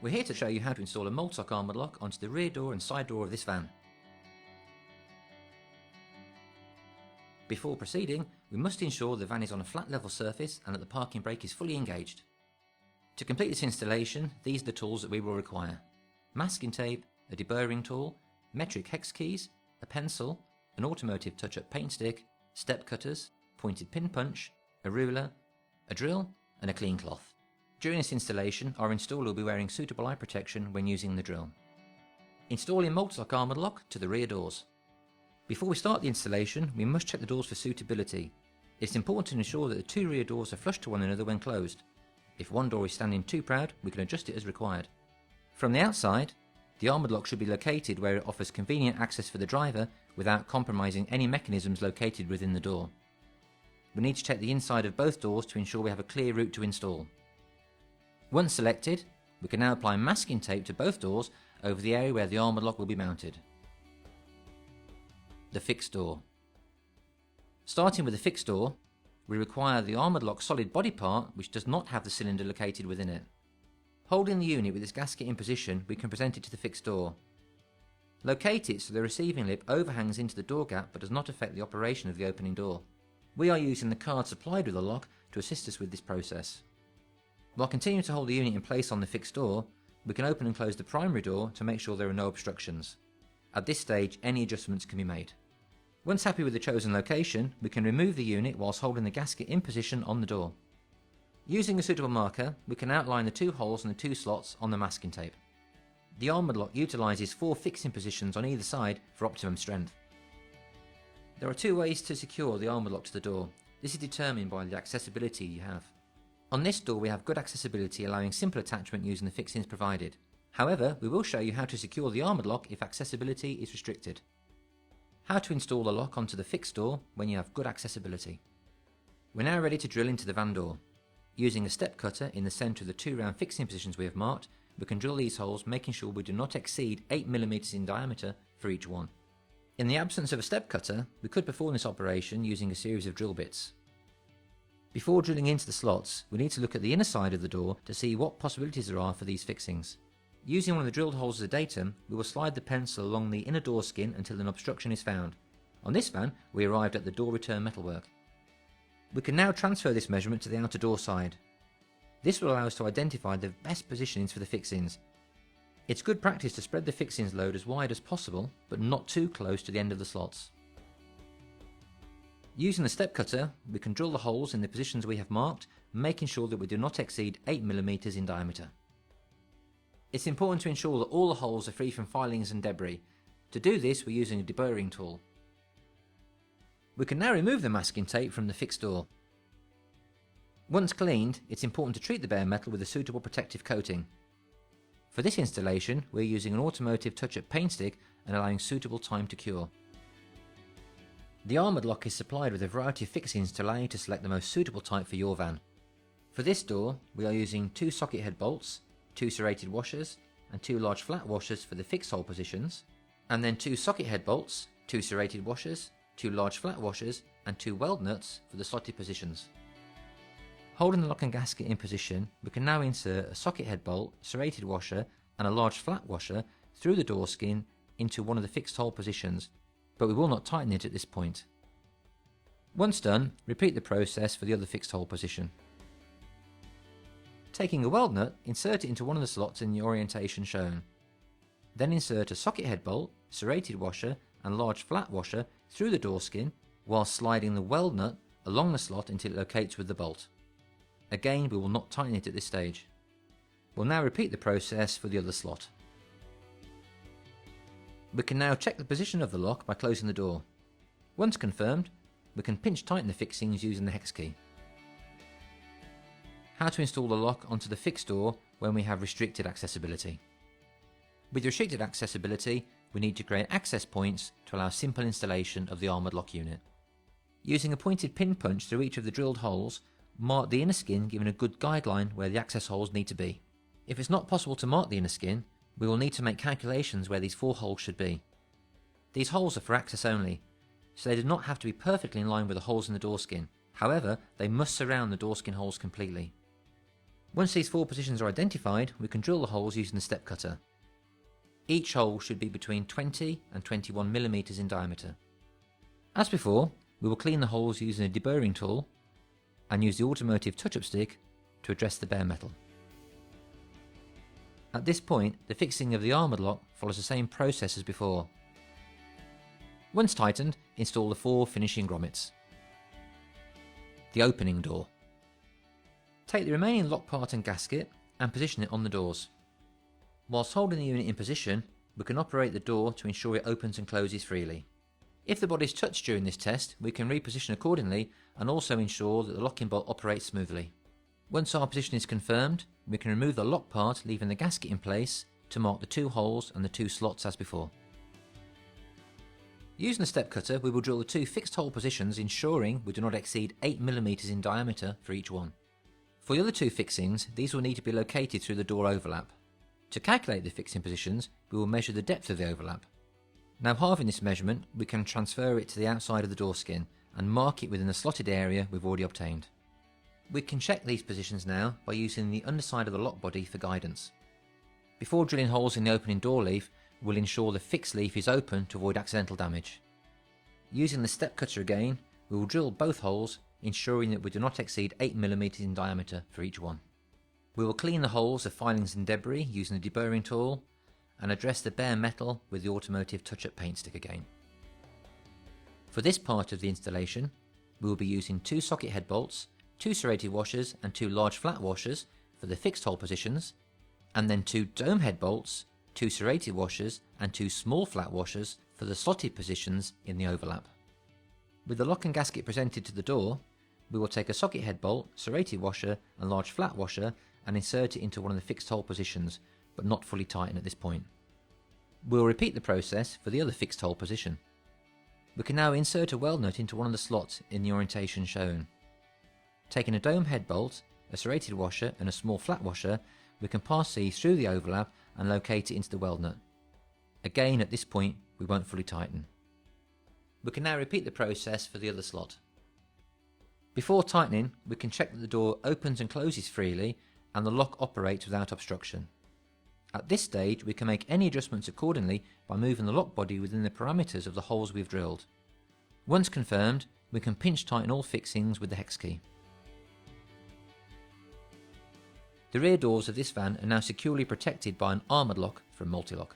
We're here to show you how to install a Mul-T-Lock armoured lock onto the rear door and side door of this van. Before proceeding, we must ensure the van is on a flat level surface and that the parking brake is fully engaged. To complete this installation, these are the tools that we will require: masking tape, a deburring tool, metric hex keys, a pencil, an automotive touch-up paint stick, step cutters, pointed pin punch, a ruler, a drill and a clean cloth. During this installation, our installer will be wearing suitable eye protection when using the drill. Installing Mul-T-Lock armoured lock to the rear doors. Before we start the installation, we must check the doors for suitability. It's important to ensure that the two rear doors are flush to one another when closed. If one door is standing too proud, we can adjust it as required. From the outside, the armoured lock should be located where it offers convenient access for the driver without compromising any mechanisms located within the door. We need to check the inside of both doors to ensure we have a clear route to install. Once selected, we can now apply masking tape to both doors over the area where the armoured lock will be mounted. The fixed door. Starting with the fixed door, we require the armoured lock solid body part which does not have the cylinder located within it. Holding the unit with its gasket in position, we can present it to the fixed door. Locate it so the receiving lip overhangs into the door gap but does not affect the operation of the opening door. We are using the card supplied with the lock to assist us with this process. While continuing to hold the unit in place on the fixed door, we can open and close the primary door to make sure there are no obstructions. At this stage, any adjustments can be made. Once happy with the chosen location, we can remove the unit whilst holding the gasket in position on the door. Using a suitable marker, we can outline the two holes and the two slots on the masking tape. The armoured lock utilises 4 fixing positions on either side for optimum strength. There are 2 ways to secure the armoured lock to the door. This is determined by the accessibility you have. On this door we have good accessibility, allowing simple attachment using the fixings provided. However, we will show you how to secure the armoured lock if accessibility is restricted. How to install the lock onto the fixed door when you have good accessibility. We're now ready to drill into the van door. Using a step cutter in the centre of the 2 round fixing positions we have marked, we can drill these holes, making sure we do not exceed 8 mm in diameter for each one. In the absence of a step cutter, we could perform this operation using a series of drill bits. Before drilling into the slots, we need to look at the inner side of the door to see what possibilities there are for these fixings. Using one of the drilled holes as a datum, we will slide the pencil along the inner door skin until an obstruction is found. On this van, we arrived at the door return metalwork. We can now transfer this measurement to the outer door side. This will allow us to identify the best positionings for the fixings. It's good practice to spread the fixings load as wide as possible, but not too close to the end of the slots. Using the step cutter, we can drill the holes in the positions we have marked, making sure that we do not exceed 8 mm in diameter. It's important to ensure that all the holes are free from filings and debris. To do this, we're using a deburring tool. We can now remove the masking tape from the fixed door. Once cleaned, it's important to treat the bare metal with a suitable protective coating. For this installation, we're using an automotive touch-up paint stick and allowing suitable time to cure. The armoured lock is supplied with a variety of fixings to allow you to select the most suitable type for your van. For this door, we are using 2 socket head bolts, 2 serrated washers and 2 large flat washers for the fixed hole positions, and then 2 socket head bolts, 2 serrated washers, 2 large flat washers and 2 weld nuts for the slotted positions. Holding the lock and gasket in position, we can now insert a socket head bolt, serrated washer and a large flat washer through the door skin into one of the fixed hole positions, but we will not tighten it at this point. Once done, repeat the process for the other fixed hole position. Taking a weld nut, insert it into one of the slots in the orientation shown. Then insert a socket head bolt, serrated washer and large flat washer through the door skin while sliding the weld nut along the slot until it locates with the bolt. Again, we will not tighten it at this stage. We'll now repeat the process for the other slot. We can now check the position of the lock by closing the door. Once confirmed, we can pinch tighten the fixings using the hex key. How to install the lock onto the fixed door when we have restricted accessibility. With restricted accessibility, we need to create access points to allow simple installation of the armoured lock unit. Using a pointed pin punch through each of the drilled holes, mark the inner skin, giving a good guideline where the access holes need to be. If it's not possible to mark the inner skin, we will need to make calculations where these 4 holes should be. These holes are for access only, so they do not have to be perfectly in line with the holes in the door skin. However, they must surround the door skin holes completely. Once these 4 positions are identified, we can drill the holes using the step cutter. Each hole should be between 20 and 21 mm in diameter. As before, we will clean the holes using a deburring tool and use the automotive touch-up stick to address the bare metal. At this point, the fixing of the armoured lock follows the same process as before. Once tightened, install the 4 finishing grommets. The opening door. Take the remaining lock part and gasket and position it on the doors. Whilst holding the unit in position, we can operate the door to ensure it opens and closes freely. If the body is touched during this test, we can reposition accordingly and also ensure that the locking bolt operates smoothly. Once our position is confirmed, we can remove the lock part, leaving the gasket in place to mark the 2 holes and the 2 slots as before. Using the step cutter, we will drill the 2 fixed hole positions, ensuring we do not exceed 8 mm in diameter for each one. For the other 2 fixings, these will need to be located through the door overlap. To calculate the fixing positions, we will measure the depth of the overlap. Now, halving this measurement, we can transfer it to the outside of the door skin and mark it within the slotted area we've already obtained. We can check these positions now by using the underside of the lock body for guidance. Before drilling holes in the opening door leaf, we'll ensure the fixed leaf is open to avoid accidental damage. Using the step cutter again, we will drill both holes, ensuring that we do not exceed 8 mm in diameter for each one. We will clean the holes of filings and debris using a deburring tool and address the bare metal with the automotive touch-up paint stick again. For this part of the installation, we will be using 2 socket head bolts, 2 serrated washers and 2 large flat washers for the fixed hole positions, and then 2 dome head bolts, 2 serrated washers and 2 small flat washers for the slotted positions in the overlap. With the lock and gasket presented to the door, we will take a socket head bolt, serrated washer and large flat washer and insert it into one of the fixed hole positions, but not fully tighten at this point. We'll repeat the process for the other fixed hole position. We can now insert a weld nut into one of the slots in the orientation shown. Taking a dome head bolt, a serrated washer and a small flat washer, we can pass these through the overlap and locate it into the weld nut. Again, at this point, we won't fully tighten. We can now repeat the process for the other slot. Before tightening, we can check that the door opens and closes freely and the lock operates without obstruction. At this stage, we can make any adjustments accordingly by moving the lock body within the parameters of the holes we've drilled. Once confirmed, we can pinch tighten all fixings with the hex key. The rear doors of this van are now securely protected by an ArmaDLock from Mul-T-Lock.